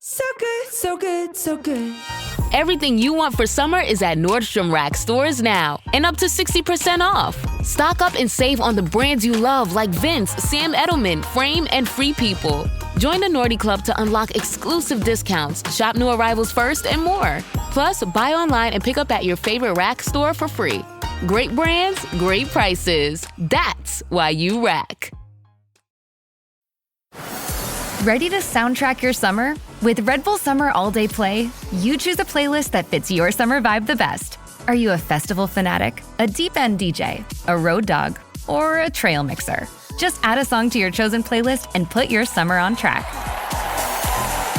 So good, so good, so good. Everything you want for summer is at Nordstrom Rack stores now, and up to 60% off. Stock up and save on the brands you love like Vince, Sam Edelman, Frame, and Free People. Join the Nordy Club to unlock exclusive discounts, shop new arrivals first, and more. Plus, buy online and pick up at your favorite Rack store for free. Great brands, great prices. That's why you Rack. Ready to soundtrack your summer? With Red Bull Summer All Day Play, you choose a playlist that fits your summer vibe the best. Are you a festival fanatic, a deep end DJ, a road dog, or a trail mixer? Just add a song to your chosen playlist and put your summer on track.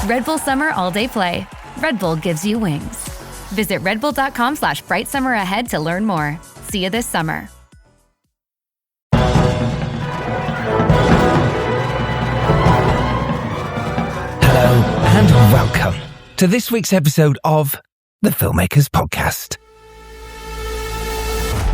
Red Bull Summer All Day Play. Red Bull gives you wings. Visit redbull.com/brightsummer ahead to learn more. See you this summer. Hello and welcome to this week's episode of the Filmmakers Podcast.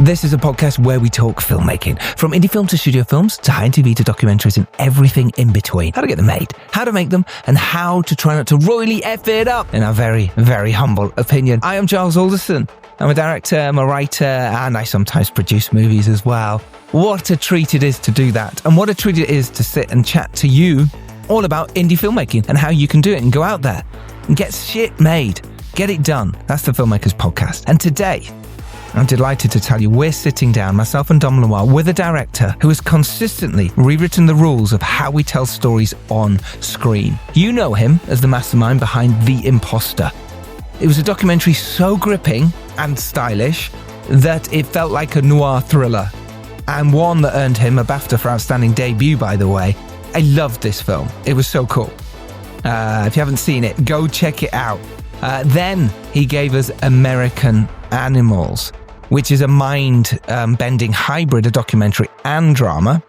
This is a podcast where we talk filmmaking, from indie film to studio films to high-end TV to documentaries and everything in between. How to get them made, how to make them, and how to try not to royally F it up, in our very, very humble opinion. I am Giles Alderson. I'm a director, I'm a writer, and I sometimes produce movies as well. What a treat it is to do that, and what a treat it is to sit and chat to you all about indie filmmaking and how you can do it and go out there and get shit made. Get it done. That's the Filmmakers Podcast. And today, I'm delighted to tell you we're sitting down, myself and Dom Lenoir, with a director who has consistently rewritten the rules of how we tell stories on screen. You know him as the mastermind behind The Imposter. It was a documentary so gripping and stylish that it felt like a noir thriller, and one that earned him a BAFTA for Outstanding Debut, by the way. I loved this film. It was so cool. If you haven't seen it, go check it out. Then he gave us American Animals, which is a mind-bending hybrid of documentary and drama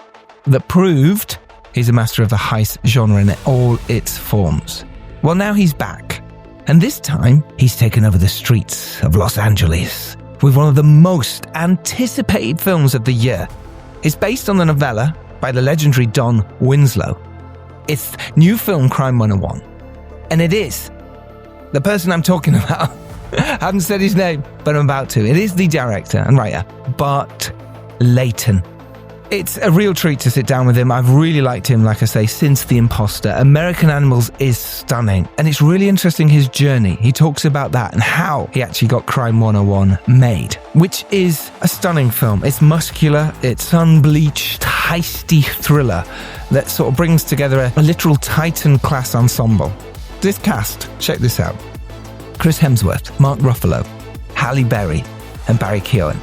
that proved he's a master of the heist genre in all its forms. Well, now he's back. And this time, he's taken over the streets of Los Angeles with one of the most anticipated films of the year. It's based on the novella by the legendary Don Winslow. It's new film Crime 101. And it is the person I'm talking about. I haven't said his name, but I'm about to. It is the director and writer, Bart Layton. It's a real treat to sit down with him. I've really liked him, like I say, since The Imposter. American Animals is stunning, and it's really interesting his journey. He talks about that and how he actually got Crime 101 made, which is a stunning film. It's muscular, it's unbleached, heisty thriller that sort of brings together a literal Titan-class ensemble. This cast, check this out. Chris Hemsworth, Mark Ruffalo, Halle Berry, and Barry Keoghan.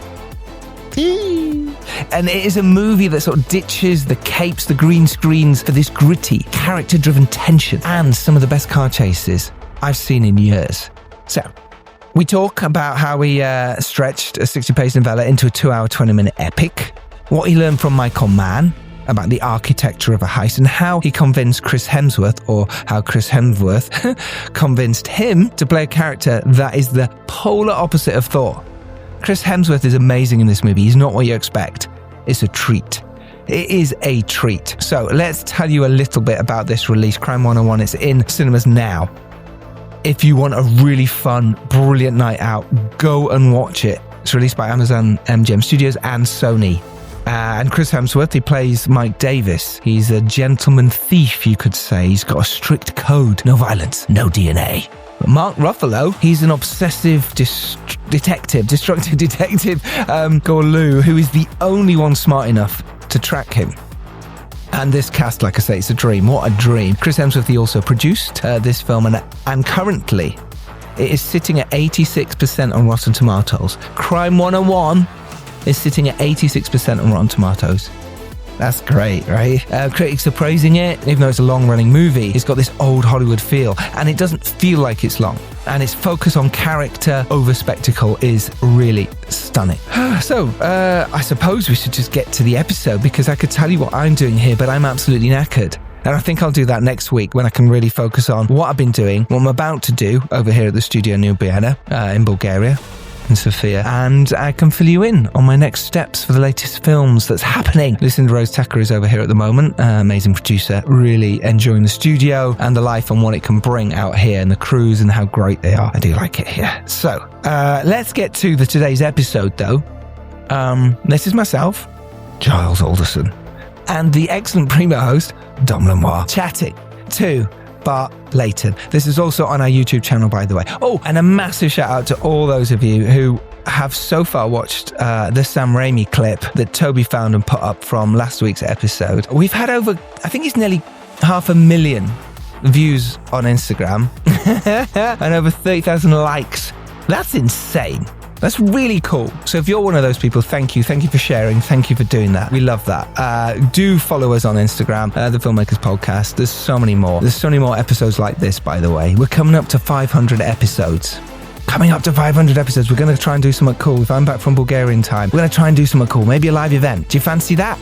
And it is a movie that sort of ditches the capes, the green screens for this gritty, character-driven tension and some of the best car chases I've seen in years. So, we talk about how he stretched a 60-page novella into a 2-hour, 20-minute epic, what he learned from Michael Mann about the architecture of a heist, and how he convinced Chris Hemsworth, or how Chris Hemsworth convinced him to play a character that is the polar opposite of Thor. Chris Hemsworth is amazing in this movie. He's not what you expect. It's a treat. It is a treat. So let's tell you a little bit about this release, Crime 101. It's in cinemas now. If you want a really fun, brilliant night out, go and watch it. It's released by Amazon MGM Studios and Sony. And Chris Hemsworth, he plays Mike Davis. He's a gentleman thief, you could say. He's got a strict code. No violence, no DNA. But Mark Ruffalo, he's an obsessive destructive detective, Gorlou, who is the only one smart enough to track him. And this cast, like I say, it's a dream. What a dream. Chris Hemsworth, he also produced this film, and currently it is sitting at 86% on Rotten Tomatoes. Crime 101 is sitting at 86% on Rotten Tomatoes. That's great, right? Critics are praising it, even though it's a long-running movie. It's got this old Hollywood feel, and it doesn't feel like it's long. And its focus on character over spectacle is really stunning. So, I suppose we should just get to the episode, because I could tell you what I'm doing here, but I'm absolutely knackered. And I think I'll do that next week when I can really focus on what I've been doing, what I'm about to do over here at the studio in Ljubljana, in Bulgaria. in Sophia, and I can fill you in on my next steps for the latest films that's happening. Lucinda Rose Tucker is over here at the moment, amazing producer, really enjoying the studio and the life and what it can bring out here, and the crews and how great they are. I do like it here. So let's get to today's episode though. This is myself, Giles Alderson, and the excellent Primo host, Dom Lenoir, chatting to Bart Layton. This is also on our YouTube channel, by the way. Oh, and a massive shout out to all those of you who have so far watched the Sam Raimi clip that Toby found and put up from last week's episode. We've had over, I think it's nearly 500,000 views on Instagram and over 30,000 likes. That's insane. That's really cool. So if you're one of those people, thank you. Thank you for sharing. Thank you for doing that. We love that. Do follow us on Instagram, The Filmmakers Podcast. There's so many more. There's so many more episodes like this, by the way. We're coming up to 500 episodes. Coming up to 500 episodes. We're going to try and do something cool. If I'm back from Bulgarian time, we're going to try and do something cool. Maybe a live event. Do you fancy that?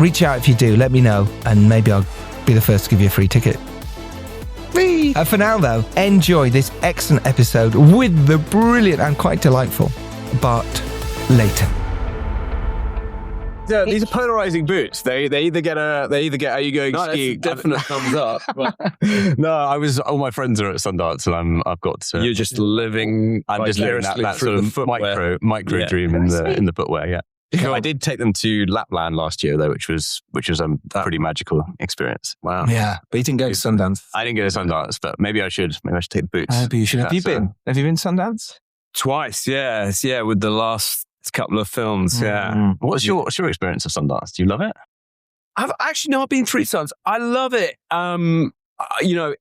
Reach out if you do. Let me know. And maybe I'll be the first to give you a free ticket. For now, though, enjoy this excellent episode with the brilliant and quite delightful Bart Layton. Yeah, these are polarizing boots. They either get are you going skiing? Definite thumbs up. But No, all my friends are at Sundance, and I've got to. you're just living. I'm just living that sort of micro Yeah. dream in the footwear. Yeah. Cool. I did take them to Lapland last year though, which was a pretty magical experience. Wow. Yeah, but you didn't go to Sundance. I didn't go to Sundance, but maybe I should. Maybe I should take the boots. Maybe you should. Have you been? Have you been to Sundance? Twice, yes. Yeah, with the last couple of films, yeah. What's your experience of Sundance? Do you love it? I've actually not been 3 times. I love it.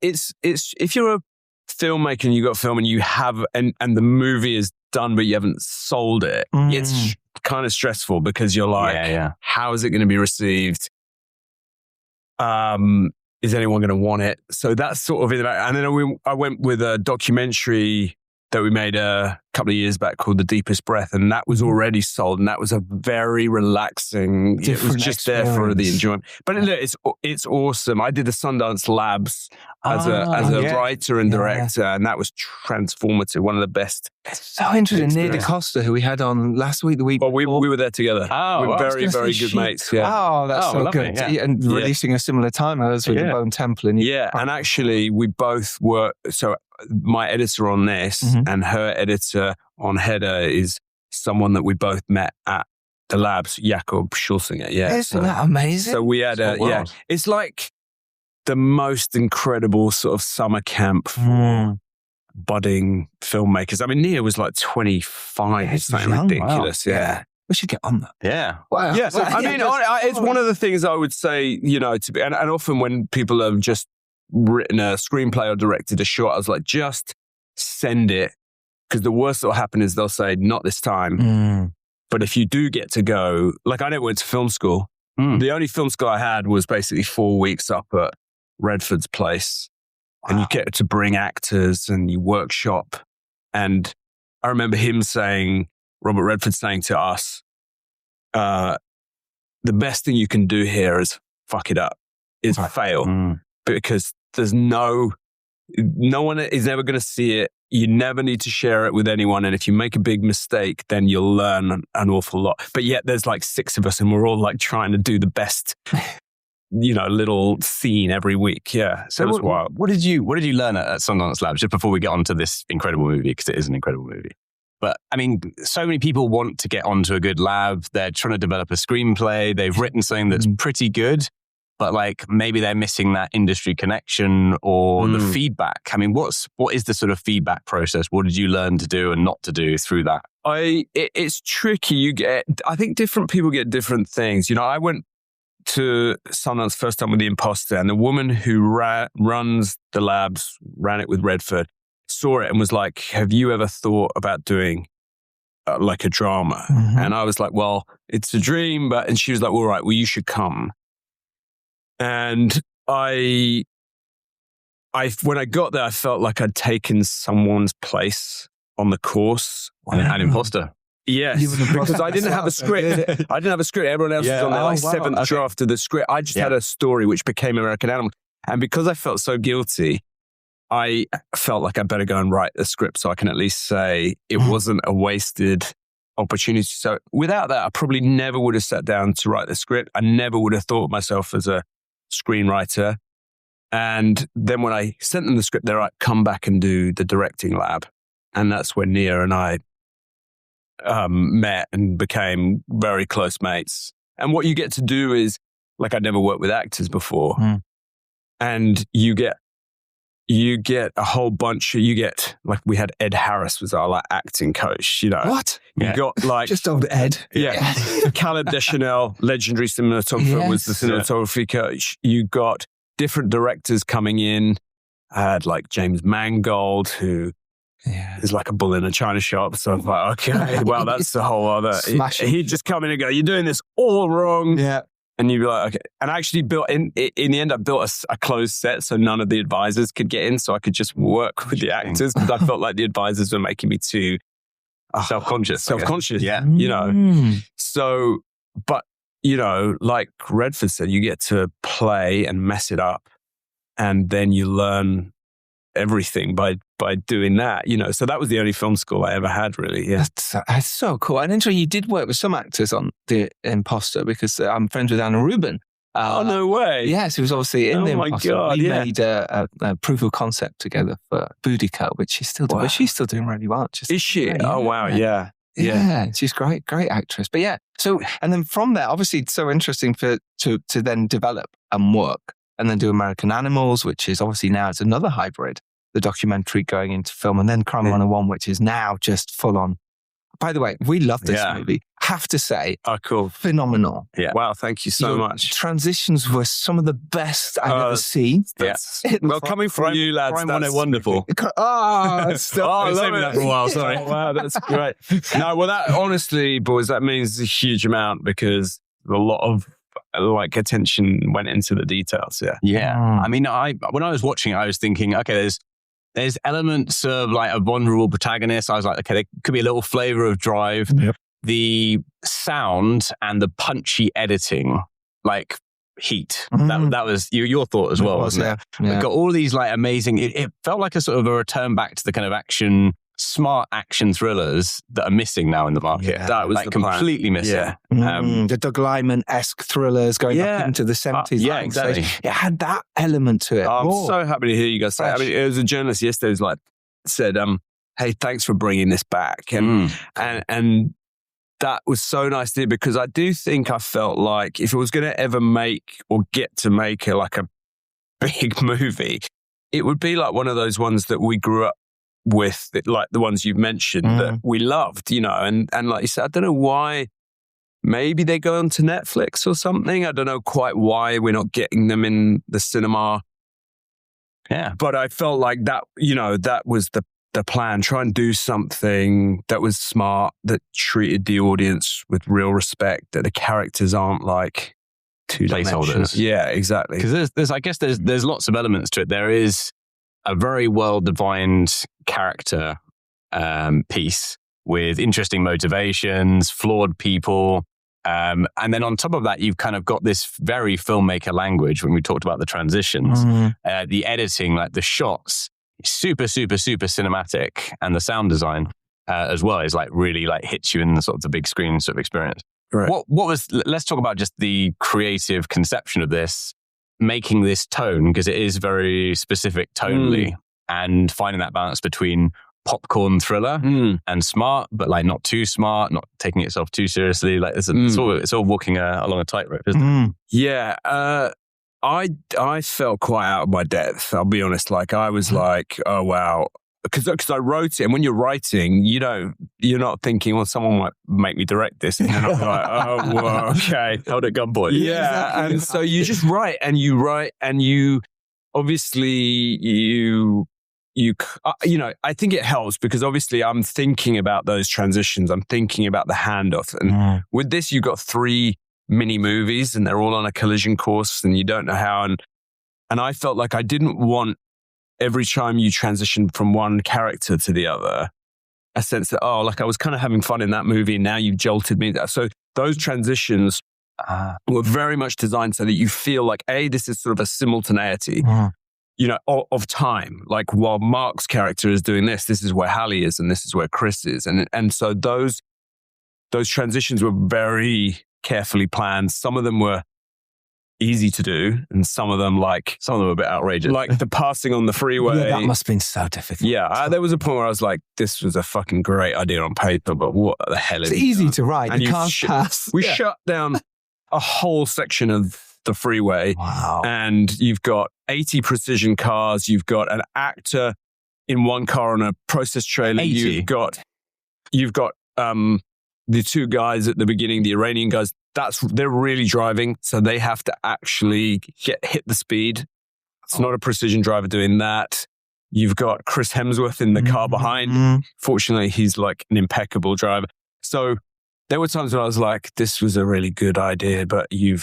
It's if you're a filmmaker and you got a film and you have and the movie is done but you haven't sold it, it's kind of stressful because you're like, how is it going to be received? Is anyone going to want it? So that's sort of it. And then I went with a documentary that we made a couple of years back called The Deepest Breath, and that was already sold, and that was a very relaxing, it was just there for the enjoyment. But look, it's awesome. I did the Sundance Labs as a writer and director, and that was transformative, one of the best. So interesting. Neil DaCosta, who we had on last week, the week Well, we before. were there together. Oh, We're I was very, very good mates. Yeah. Oh, that's so lovely, good. yeah. And releasing a similar time as with the Bone Temple. And Yeah, and actually we both were, so my editor on this and her editor on Header is someone that we both met at the labs, Jakob Schulsinger. Yeah. Isn't that amazing? So we had it's like the most incredible sort of summer camp for budding filmmakers. I mean, Nia was like 25, Yeah, something young. ridiculous. Wow. Yeah. We should get on that. Yeah. Wow. Yeah, I mean, it's one of the things I would say, to be, and often when people have just written a screenplay or directed a short, I was like, just send it, because the worst that will happen is they'll say, not this time. But if you do get to go, like I never went to film school. The only film school I had was basically 4 weeks up at Redford's place. And you get to bring actors and you workshop. And I remember Robert Redford saying to us, the best thing you can do here is fuck it up, is fail. Because there's no one is ever going to see it. You never need to share it with anyone. And if you make a big mistake, then you'll learn an awful lot. But yet there's like 6 of us and we're all like trying to do the best, little scene every week. Yeah. So it was wild. What did you learn at Sundance Labs, just before we get onto this incredible movie, because it is an incredible movie? But I mean, so many people want to get onto a good lab. They're trying to develop a screenplay. They've written something that's pretty good, but like maybe they're missing that industry connection or the feedback. I mean, what is the sort of feedback process? What did you learn to do and not to do through that? It's tricky. I think different people get different things. I went to Sundance first time with The Imposter, and the woman who runs the labs, ran it with Redford, saw it and was like, have you ever thought about doing like a drama? And I was like, well, it's a dream, and she was like, all right, well, you should come. And when I got there, I felt like I'd taken someone's place on the course. An imposter. Yes, because I didn't have a script. I didn't have a script. Everyone else was on their seventh draft of the script. I just had a story which became American Animal. And because I felt so guilty, I felt like I better go and write the script so I can at least say it wasn't a wasted opportunity. So without that, I probably never would have sat down to write the script. I never would have thought of myself as a screenwriter. And then when I sent them the script, they're like, come back and do the directing lab. And that's when Nia and I met and became very close mates. And what you get to do is, like, I'd never worked with actors before. And you get a whole bunch. Like, we had Ed Harris was our like acting coach, you know. What? You got like Just old Ed. Yeah. Khaled Deschanel, legendary cinematographer, was the cinematography coach. You got different directors coming in. I had like James Mangold, who is like a bull in a china shop. So I was like, okay, well, that's the whole other. He'd just come in and go, you're doing this all wrong. Yeah. And you'd be like, okay. And I actually built in the end, I built a closed set so none of the advisors could get in, so I could just work with the actors, because I felt like the advisors were making me too self-conscious. Yeah. You know. So, but, you know, like Redford said, you get to play and mess it up, and then you learn everything by doing that, you know. So that was the only film school I ever had, really. Yeah. That's so cool. And interesting, you did work with some actors on The Imposter, because I'm friends with Anna Rubin. Oh, no way. Yes, he was obviously in The Imposter. God, we made a proof of concept together for Boudica, which she's still doing. But she's still doing really well. Is she? Oh, wow. Yeah. Yeah, she's great actress. But yeah, so, and then from there, obviously it's so interesting to then develop and work, and then do American Animals, which is obviously now it's another hybrid, the documentary going into film, and then Crime 101, which is now just full on. By the way, we love this movie. Have to say, cool. Phenomenal. Yeah. Wow, thank you so much. Transitions were some of the best I've ever seen. Well, coming from you, lads, that's wonderful. Stop. I've been saving that for a while, sorry. Wow, that's great. No, well, that honestly, boys, that means a huge amount, because a lot of like attention went into the details. Yeah. I mean, when I was watching it, I was thinking, okay, there's elements of like a vulnerable protagonist. I was like, okay, there could be a little flavor of drive. Yep. The sound and the punchy editing, like Heat. That was your thought as well, wasn't it? Yeah. It got all these like amazing, it felt like a sort of a return back to the kind of smart action thrillers that are missing now in the market. Yeah, that was like the completely plan. missing. Yeah. The Doug Liman-esque thrillers going up into the 70s. Yeah, exactly. So it had that element to it. I'm so happy to hear you guys say it. I mean, there was a journalist yesterday who's like, said, hey, thanks for bringing this back. And that was so nice to hear, because I do think I felt like if it was going to ever make or get to make a big movie, it would be like one of those ones that we grew up with, like the ones you've mentioned that we loved, you know, and like you said, I don't know why, maybe they go onto Netflix or something. I don't know quite why we're not getting them in the cinema. Yeah. But I felt like that, you know, that was the plan. Try and do something that was smart, that treated the audience with real respect, that the characters aren't like placeholders. Yeah, exactly. Because there's lots of elements to it. There is a very well-defined character piece with interesting motivations, flawed people. And then on top of that, you've kind of got this very filmmaker language when we talked about the transitions, the editing, like the shots, super, super, super cinematic. And the sound design as well is like really like hits you in the sort of the big screen sort of experience. Right. Let's talk about just the creative conception of this, making this tone, because it is very specific tonally, and finding that balance between popcorn thriller and smart, but like not too smart, not taking itself too seriously. Like it's all walking along a tightrope, isn't it? Yeah. I felt quite out of my depth. I'll be honest. Like I was like, oh wow. Because I wrote it, and when you're writing, you're not thinking, well, someone might make me direct this. And you're not like, oh, well, okay. Held at gunpoint. Yeah. Exactly. And so you just write, and you obviously, I think it helps, because obviously I'm thinking about those transitions. I'm thinking about the handoff. And with this, you've got 3 mini movies, and they're all on a collision course, and you don't know how. And I felt like I didn't want, every time you transition from one character to the other, a sense that, like I was kind of having fun in that movie, and now you've jolted me. So those transitions were very much designed so that you feel like, this is sort of a simultaneity. of time. Like while Mark's character is doing this is where Halle is and this is where Chris is. And so those transitions were very carefully planned. Some of them were easy to do and some of them were a bit outrageous. Like the passing on the freeway. Yeah, that must have been so difficult. Yeah, there was a point where I was like, this was a fucking great idea on paper, but what the hell is it? It's easy to write. And you can't pass. We shut down a whole section of the freeway. Wow. And you've got 80 precision cars. You've got an actor in one car on a process trailer. 80? You've got the two guys at the beginning, the Iranian guys. They're really driving, so they have to actually hit the speed. It's not a precision driver doing that. You've got Chris Hemsworth in the car behind. Fortunately, he's like an impeccable driver. So there were times when I was like, this was a really good idea, but you're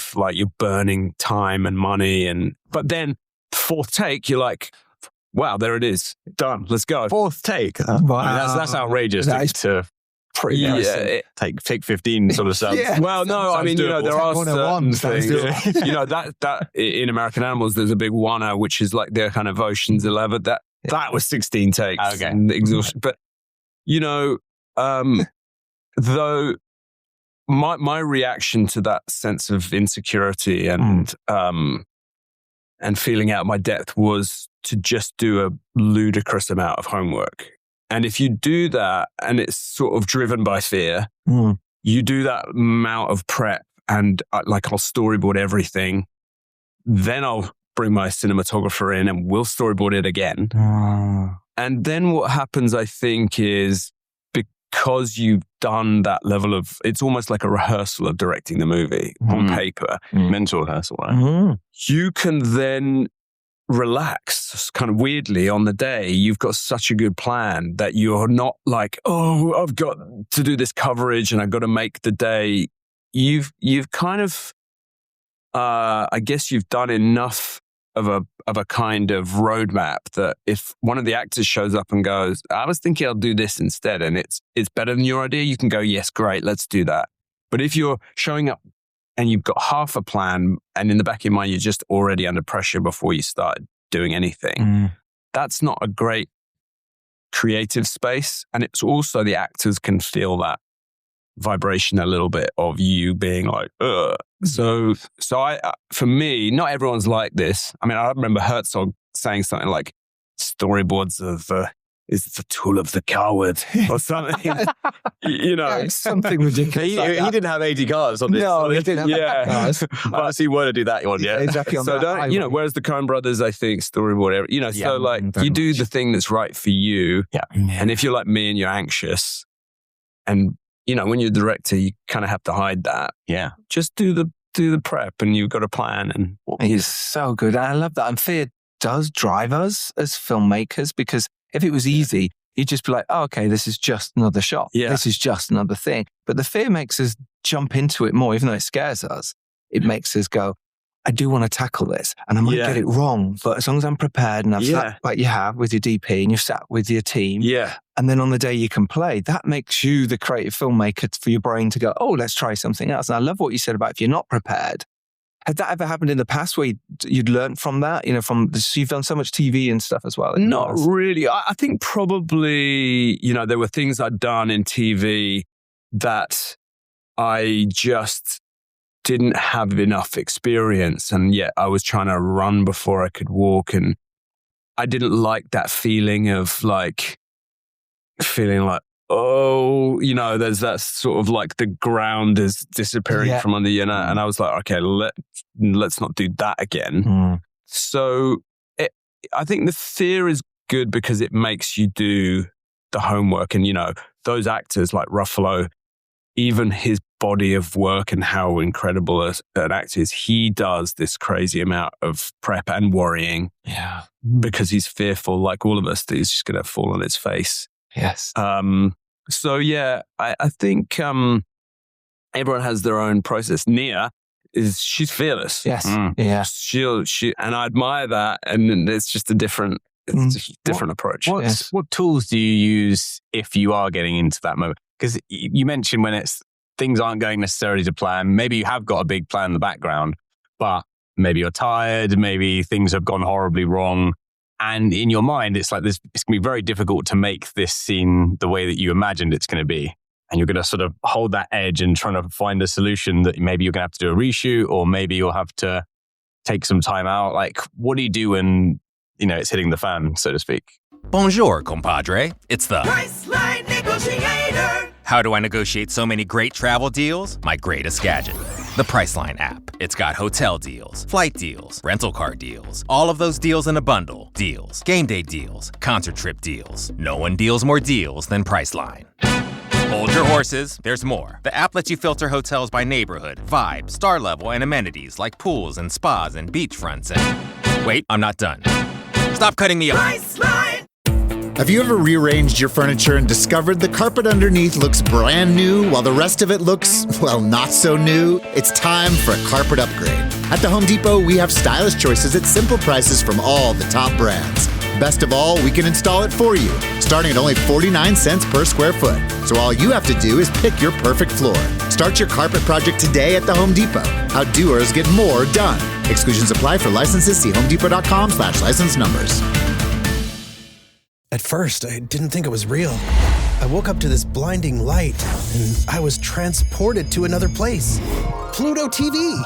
burning time and money. But then fourth take, you're like, wow, there it is. Done. Let's go. Fourth take. Wow. I mean, that's outrageous to pretty take 15 sort of sounds. Yeah. Well, no, I mean, there are certain things. Doable. that in American Animals, there's a big one, which is like their kind of Ocean's 11. That was 16 takes. Okay. And exhaustion. But, though my reaction to that sense of insecurity and feeling out my depth was to just do a ludicrous amount of homework. And if you do that and it's sort of driven by fear, you do that amount of prep and I'll storyboard everything. Then I'll bring my cinematographer in and we'll storyboard it again. And then what happens, I think, is because you've done that level of, it's almost like a rehearsal of directing the movie on paper. Mental rehearsal, right? You can then relax kind of weirdly on the day. You've got such a good plan that you're not like, oh, I've got to do this coverage and I've got to make the day. You've kind of, I guess you've done enough of a kind of roadmap that if one of the actors shows up and goes, I was thinking I'll do this instead and it's better than your idea, you can go, yes, great, let's do that. But if you're showing up and you've got half a plan and in the back of your mind, you're just already under pressure before you start doing anything, that's not a great creative space. And it's also the actors can feel that vibration a little bit of you being like, ugh. So for me, not everyone's like this. I mean, I remember Herzog saying something like, storyboards is the tool of the coward or something. Something ridiculous. He didn't have 80 cars on this. No, he didn't have cars. But he wanted to do that one, yeah. Exactly. So whereas the Coen brothers, I think, storyboard, you do the thing that's right for you. Yeah. And if you're like me and you're anxious and, when you're a director, you kind of have to hide that. Yeah. Just do the prep and you've got a plan. And it's so good. I love that. And fear does drive us as filmmakers because if it was easy, you'd just be like, oh, okay, this is just another shot. Yeah. This is just another thing. But the fear makes us jump into it more, even though it scares us. It makes us go, I do want to tackle this and I might get it wrong, but as long as I'm prepared and I've sat like you have with your DP and you've sat with your team. Yeah. And then on the day you can play, that makes you the creative filmmaker for your brain to go, oh, let's try something else. And I love what you said about if you're not prepared. Has that ever happened in the past where you'd learned from that? You've done so much TV and stuff as well. Not really. I think probably, there were things I'd done in TV that I just didn't have enough experience. And yet I was trying to run before I could walk. And I didn't like that feeling of feeling like, oh, there's that sort of like the ground is disappearing from under you. And I was like, okay, let's not do that again. So I think the fear is good because it makes you do the homework. And, those actors like Ruffalo, even his body of work and how incredible an actor is, he does this crazy amount of prep and worrying. Yeah. Because he's fearful, like all of us, that he's just going to fall on his face. Yes. So yeah, I think everyone has their own process. Nia she's fearless. Yes. Yeah. She and I admire that, and it's just a different approach. What tools do you use if you are getting into that moment? Because you mentioned when things aren't going necessarily to plan. Maybe you have got a big plan in the background, but maybe you're tired. Maybe things have gone horribly wrong. And in your mind, it's like this, it's going to be very difficult to make this scene the way that you imagined it's going to be. And you're going to sort of hold that edge and trying to find a solution that maybe you're going to have to do a reshoot, or maybe you'll have to take some time out. Like, what do you do when, it's hitting the fan, so to speak? Bonjour, compadre. It's the Priceline Negotiator. How do I negotiate so many great travel deals? My greatest gadget, the Priceline app. It's got hotel deals, flight deals, rental car deals, all of those deals in a bundle. Deals, game day deals, concert trip deals. No one deals more deals than Priceline. Hold your horses, there's more. The app lets you filter hotels by neighborhood, vibe, star level, and amenities like pools and spas and beachfronts and... Wait, I'm not done. Stop cutting me off. Priceline. Have you ever rearranged your furniture and discovered the carpet underneath looks brand new while the rest of it looks, well, not so new? It's time for a carpet upgrade. At the Home Depot, we have stylish choices at simple prices from all the top brands. Best of all, we can install it for you, starting at only 49 cents per square foot. So all you have to do is pick your perfect floor. Start your carpet project today at the Home Depot. How doers get more done. Exclusions apply for licenses. See homedepot.com/license numbers. At first, I didn't think it was real. I woke up to this blinding light, and I was transported to another place. Pluto TV!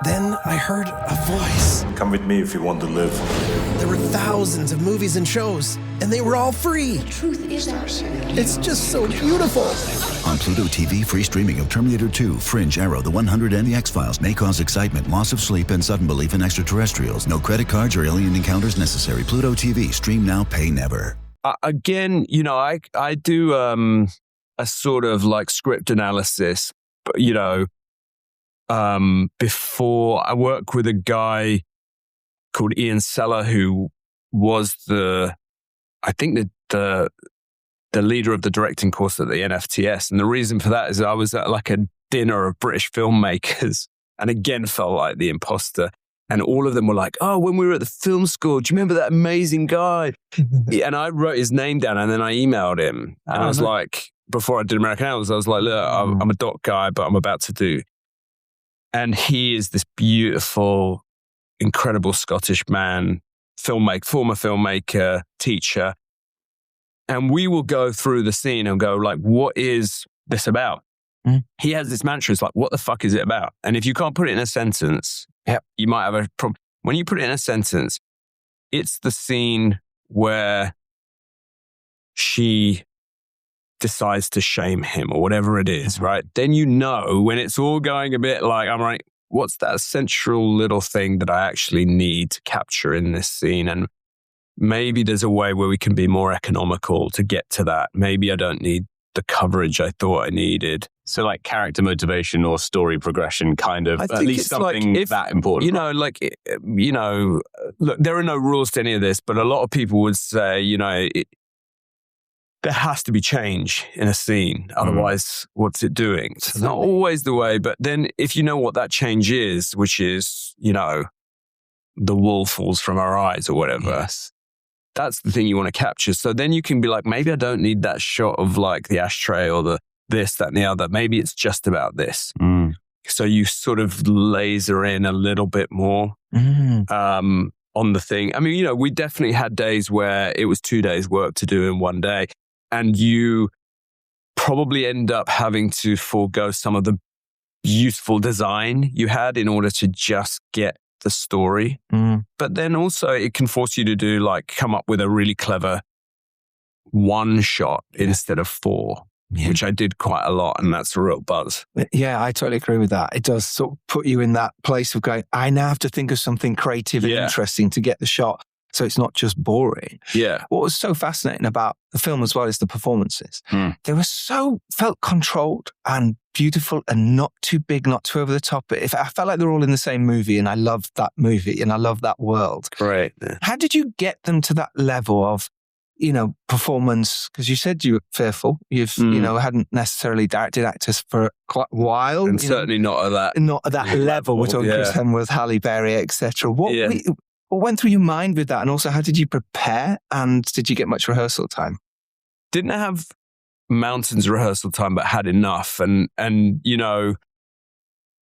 Then I heard a voice. Come with me if you want to live. There were thousands of movies and shows, and they were all free. The truth is it's just so beautiful. On Pluto TV, free streaming of Terminator 2, Fringe, Arrow, The 100, and The X-Files may cause excitement, loss of sleep, and sudden belief in extraterrestrials. No credit cards or alien encounters necessary. Pluto TV. Stream now, pay never. Again, I do a sort of like script analysis, but, before I work with a guy called Ian Seller, who was the leader of the directing course at the NFTS. And the reason for that is I was at like a dinner of British filmmakers and again felt like the imposter. And all of them were like, oh, when we were at the film school, do you remember that amazing guy? And I wrote his name down and then I emailed him. And I was like, before I did American Hours, I was like, look, I'm a doc guy, but I'm about to do. And he is this beautiful, incredible Scottish man, former filmmaker, teacher. And we will go through the scene and go like, what is this about? Mm. He has this mantra, it's like, what the fuck is it about? And if you can't put it in a sentence, you might have a problem. When you put it in a sentence, it's the scene where she decides to shame him or whatever it is, right? Then when it's all going a bit like, I'm like, what's that central little thing that I actually need to capture in this scene? And maybe there's a way where we can be more economical to get to that. Maybe I don't need the coverage I thought I needed. So like character motivation or story progression kind of, at least something like that important. Look, there are no rules to any of this, but a lot of people would say, there has to be change in a scene. Otherwise, what's it doing? It's not always the way, but then if you know what that change is, which is, the wool falls from our eyes or whatever, yes. That's the thing you want to capture. So then you can be like, maybe I don't need that shot of like the ashtray or the this, that, and the other. Maybe it's just about this. Mm. So you sort of laser in a little bit more on the thing. I mean, we definitely had days where it was 2 days work to do in one day. And you probably end up having to forego some of the beautiful design you had in order to just get the story. Mm. But then also it can force you to do come up with a really clever one shot instead of four, which I did quite a lot. And that's a real buzz. Yeah, I totally agree with that. It does sort of put you in that place of going, I now have to think of something creative and interesting to get the shot. So it's not just boring. Yeah. What was so fascinating about the film as well is the performances. Mm. They were felt controlled and beautiful and not too big, not too over the top. But I felt like they're all in the same movie and I loved that movie and I love that world. Great. Yeah. How did you get them to that level of, performance? Because you said you were fearful. You've, hadn't necessarily directed actors for quite a while. And certainly not at that level. We're talking Chris Hemsworth, Halle Berry, etc. What went through your mind with that? And also, how did you prepare? And did you get much rehearsal time? Didn't have mountains of rehearsal time, but had enough. And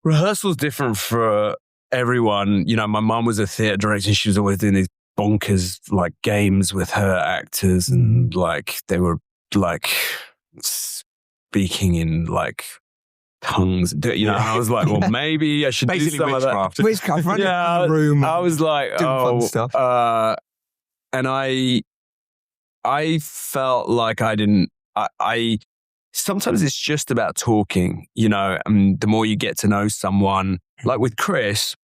rehearsal's different for everyone. My mum was a theatre director and she was always doing these bonkers like games with her actors, and like they were like speaking in like tongues. You know, I was like, well, maybe I should Basically do some witchcraft. of that. Witchcraft, running around the room. I was like, doing fun stuff. And I felt like I didn't. I sometimes it's just about talking, you know, and the more you get to know someone, like with Chris,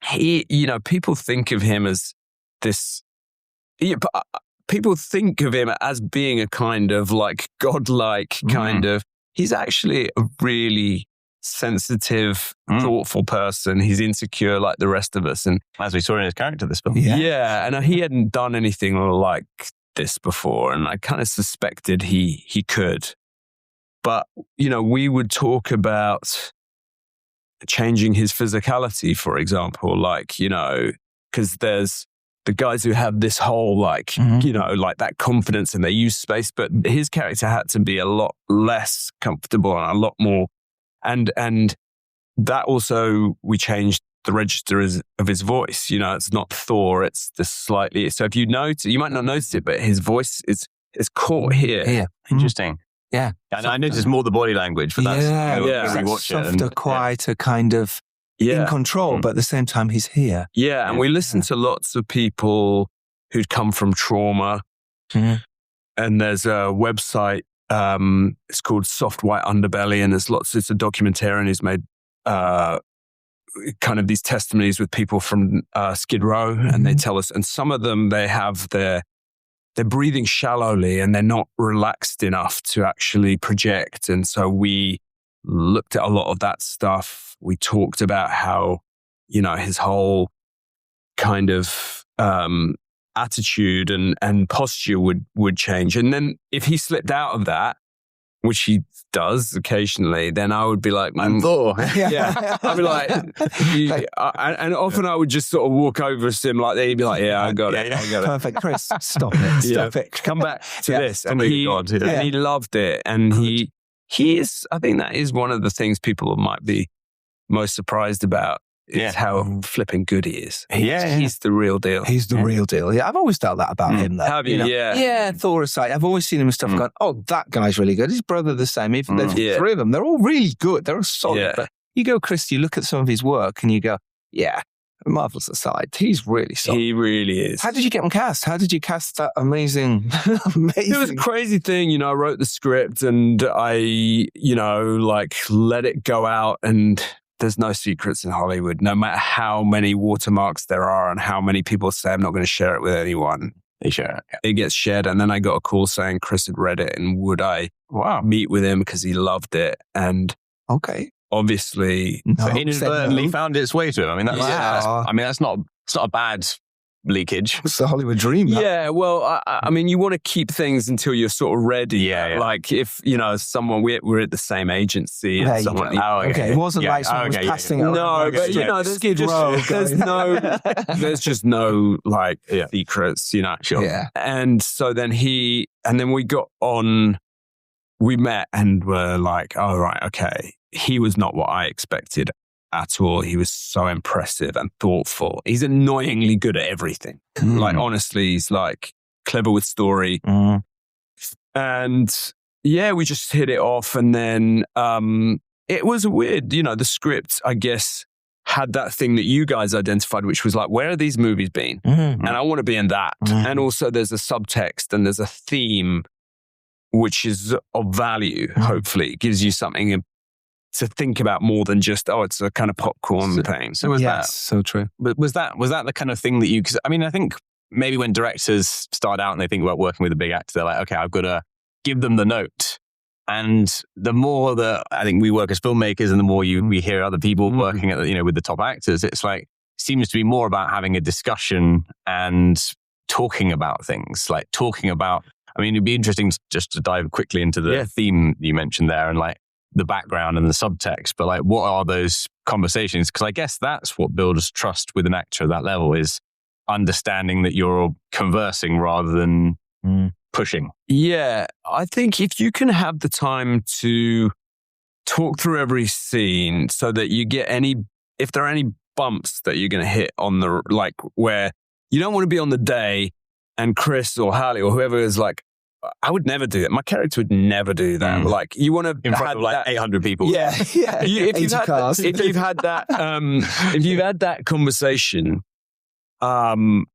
he, you know, people think of him as this, people think of him as being a kind of like godlike kind of, he's actually a really sensitive, thoughtful person. He's insecure like the rest of us. And as we saw in his character this film. Yeah. And he hadn't done anything like this before. And I kind of suspected he could. But, you know, we would talk about changing his physicality, for example, like, you know, because there's the guys who have this whole, like, you know, like that confidence and they use space, but his character had to be a lot less comfortable and a lot more. And that also, we changed the register of his voice. You know, it's not Thor, it's the slightly, so if you notice, you might not notice it, but his voice is caught here. Yeah. Interesting. Yeah. And I noticed more the body language, but that's softer, quieter, kind of in control, but at the same time, he's here. Yeah, and we listened to lots of people who'd come from trauma. And there's a website, it's called Soft White Underbelly, and it's a documentarian who's made kind of these testimonies with people from Skid Row, and they tell us, and some of them, they're breathing shallowly and they're not relaxed enough to actually project. And so we looked at a lot of that stuff. We talked about how, you know, his whole kind of attitude and posture would change. And then if he slipped out of that, which he does occasionally, then I would be like, I'm Thor. Yeah. I'd be like, and often I would just sort of walk over to him like that. He'd be like, yeah, I got it. I got it. Perfect. Chris, stop it. Stop it. Come back to this. And he loved it. And he is, I think that is one of the things people might be most surprised about. Is how flipping good he is. He's the real deal. He's the real deal. Yeah, I've always felt that about him. Though. Have you? Know? Yeah. Thor aside, I've always seen him and stuff going, oh, that guy's really good. His brother the same. Even there's three of them, they're all really good. They're all solid. Yeah. But you go, Chris, you look at some of his work and you go, yeah, Marvel's aside, he's really solid. He really is. How did you get him cast? How did you cast that amazing? It was a crazy thing. You know, I wrote the script and I, you know, like let it go out, and there's no secrets in Hollywood. No matter how many watermarks there are and how many people say I'm not going to share it with anyone, they share it. It gets shared. And then I got a call saying Chris had read it and would I meet with him because he loved it. And obviously, inadvertently found its way to him. I mean, that's not a bad leakage. It's the Hollywood dream. Yeah, well, I mean, you want to keep things until you're sort of ready. Yeah. Like if, you know, someone, we're at the same agency. And someone, it wasn't like someone was casting it. No, but you know, there's just no like secrets, you know. Sure. Yeah. And so then we got on, we met and were like, oh, right, okay. He was not what I expected at all. He was so impressive and thoughtful. He's annoyingly good at everything. Like, honestly, he's like clever with story. And yeah, we just hit it off. And then it was weird, you know, the script, I guess, had that thing that you guys identified, which was like, where are these movies been? And I want to be in that. And also there's a subtext and there's a theme, which is of value, hopefully. It gives you something to think about more than just, it's a kind of popcorn thing. So was that so true? But was that the kind of thing that you? Because I mean, I think maybe when directors start out and they think about working with a big actor, they're like, okay, I've got to give them the note. And the more that I think we work as filmmakers, and the more we hear other people working at, you know, with the top actors, it's like seems to be more about having a discussion and talking about things, like talking about. I mean, it'd be interesting just to dive quickly into the theme you mentioned there, and like the background and the subtext, but like what are those conversations? Because I guess that's what builds trust with an actor at that level, is understanding that you're conversing rather than pushing. Yeah, I think if you can have the time to talk through every scene so that you get if there are any bumps that you're going to hit on the, like where you don't want to be on the day and Chris or Halle or whoever is like, I would never do that. My character would never do that. Like, you want to in front of like 800 people. Yeah, yeah. If you've had that, if you've had that conversation, and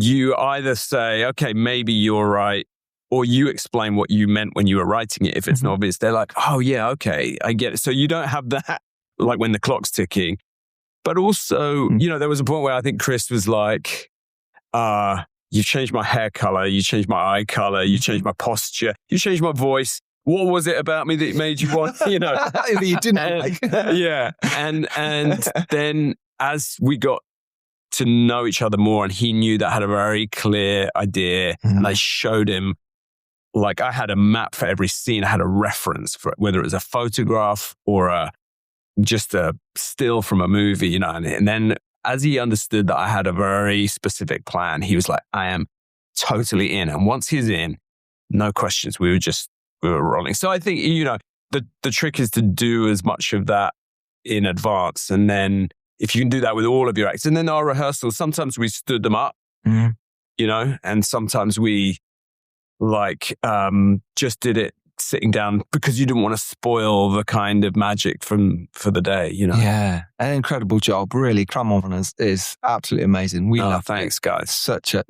you either say, okay, maybe you're right, or you explain what you meant when you were writing it. If it's not obvious, they're like, oh yeah, okay, I get it. So you don't have that, like when the clock's ticking. But also, there was a point where I think Chris was like, you changed my hair color, you changed my eye color, you changed my posture, you changed my voice. What was it about me that made you want, that you didn't like? Yeah. And then as we got to know each other more and he knew that I had a very clear idea and I showed him, like I had a map for every scene. I had a reference for it, whether it was a photograph or just a still from a movie, and then as he understood that I had a very specific plan, he was like, I am totally in. And once he's in, no questions. We were rolling. So I think, the trick is to do as much of that in advance. And then if you can do that with all of your acts, and then our rehearsals, sometimes we stood them up, and sometimes we just did it sitting down because you didn't want to spoil the kind of magic for the day, Yeah, an incredible job. Really, Crime On is absolutely amazing. We love thanks, guys. Such an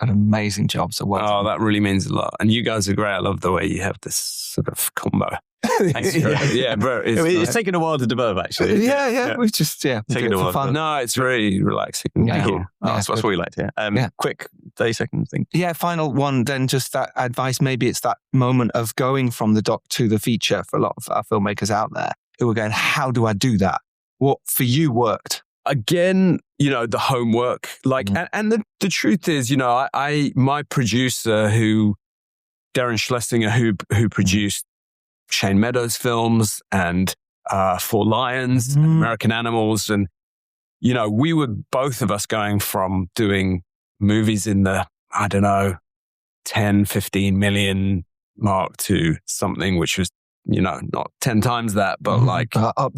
amazing job. So well. That really means a lot. And you guys are great. I love the way you have this sort of combo. Thanks, yeah, bro. It's taken a while to develop, actually. Yeah. We've just taken a while. Fun. No, it's really relaxing. Thank you. That's what we like to hear. Quick 30-second thing. Yeah, final one. Then just that advice. Maybe it's that moment of going from the doc to the feature for a lot of our filmmakers out there who are going, "How do I do that?" What for you worked? Again, the homework. And the truth is, my producer, Darren Schlesinger, who produced Shane Meadows films and Four Lions, and American Animals. And, we were both of us going from doing movies in the, 10, 15 million mark to something which was, not 10 times that, but up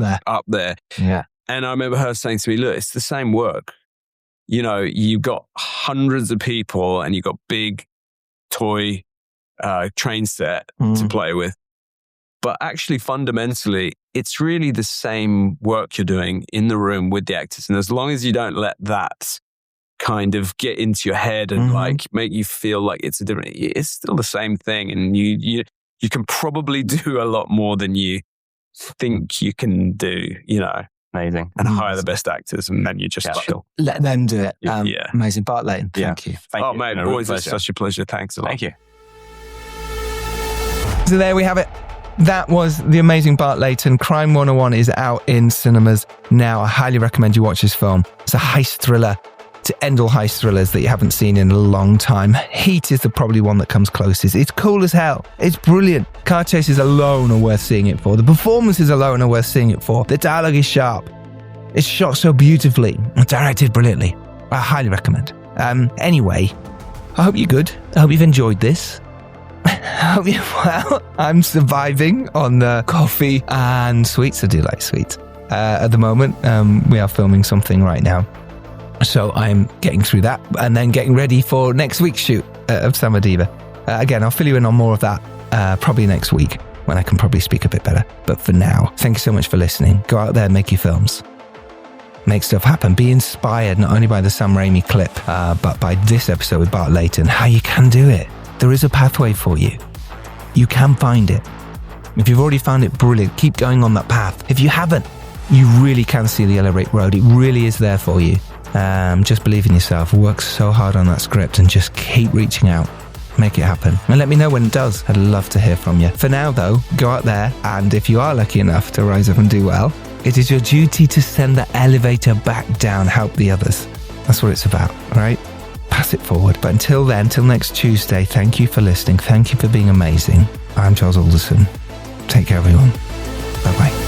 there. Yeah. And I remember her saying to me, look, it's the same work. You've got hundreds of people and you've got big toy train set to play with. But actually, fundamentally, it's really the same work you're doing in the room with the actors. And as long as you don't let that kind of get into your head and make you feel like it's still the same thing. And you can probably do a lot more than you think you can do, Amazing. And hire the best actors. And then you just let them do it. Yeah. Amazing. Bart Layton, thank you. Thank you. Mate, always such a pleasure. Thanks a lot. Thank you. So there we have it. That was the amazing Bart Layton. Crime 101 is out in cinemas now. I highly recommend you watch this film. It's a heist thriller to end all heist thrillers that you haven't seen in a long time. Heat is probably one that comes closest. It's cool as hell. It's brilliant. Car chases alone are worth seeing it for. The performances alone are worth seeing it for. The dialogue is sharp. It's shot so beautifully and directed brilliantly. I highly recommend. Anyway, I hope you're good. I hope you've enjoyed this. I'm surviving on the coffee and sweets. I do like sweets. At the moment, we are filming something right now. So I'm getting through that and then getting ready for next week's shoot of Summer Diva. Again, I'll fill you in on more of that probably next week when I can probably speak a bit better. But for now, thank you so much for listening. Go out there and make your films. Make stuff happen. Be inspired not only by the Sam Raimi clip, but by this episode with Bart Layton, how you can do it. There is a pathway for you. You can find it. If you've already found it, brilliant. Keep going on that path. If you haven't, you really can see the Yellow Brick Road. It really is there for you. Just believe in yourself. Work so hard on that script and just keep reaching out. Make it happen. And let me know when it does. I'd love to hear from you. For now, though, go out there, and if you are lucky enough to rise up and do well, it is your duty to send the elevator back down, help the others. That's what it's about, right? Pass it forward. But until then, till next Tuesday, thank you for listening. Thank you for being amazing. I'm Charles Alderson. Take care, everyone. Bye-bye.